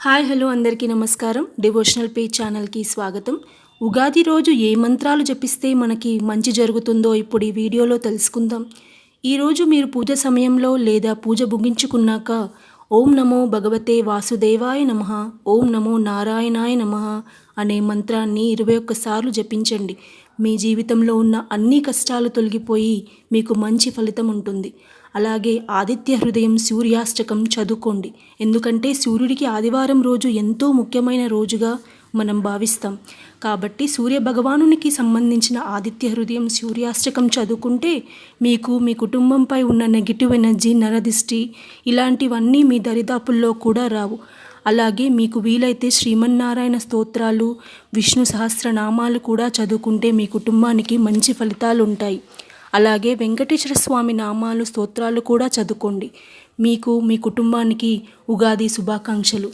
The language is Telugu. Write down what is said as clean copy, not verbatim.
హాయ్ హలో అందరికీ నమస్కారం. డివోషనల్ పేజ్ ఛానల్కి స్వాగతం. ఉగాది రోజు ఏ మంత్రాలు జపిస్తే మనకి మంచి జరుగుతుందో ఇప్పుడు ఈ వీడియోలో తెలుసుకుందాం. ఈరోజు మీరు పూజ సమయంలో లేదా పూజ ముగించుకున్నాక ఓం నమో భగవతే వాసుదేవాయ నమః, ఓం నమో నారాయణాయ నమః అనే మంత్రాన్ని 21 సార్లు జపించండి. మీ జీవితంలో ఉన్న అన్ని కష్టాలు తొలగిపోయి మీకు మంచి ఫలితం ఉంటుంది. అలాగే ఆదిత్య హృదయం సూర్యాష్టకం చదువుకోండి. ఎందుకంటే సూర్యుడికి ఆదివారం రోజు ఎంతో ముఖ్యమైన రోజుగా మనం భావిస్తాం. కాబట్టి సూర్య భగవానునికి సంబంధించిన ఆదిత్య హృదయం సూర్యాష్టకం చదువుకుంటే మీకు మీ కుటుంబంపై ఉన్న నెగిటివ్ ఎనర్జీ, నరదిష్టి ఇలాంటివన్నీ మీ దరిదాపుల్లో కూడా రావు. అలాగే మీకు వీలైతే శ్రీమన్నారాయణ స్తోత్రాలు, విష్ణు సహస్రనామాలు కూడా చదువుకుంటే మీ కుటుంబానికి మంచి ఫలితాలు ఉంటాయి. అలాగే వెంకటేశ్వర స్వామి నామాలు, స్తోత్రాలు కూడా చదువుకోండి. మీకు మీ కుటుంబానికి ఉగాది శుభాకాంక్షలు.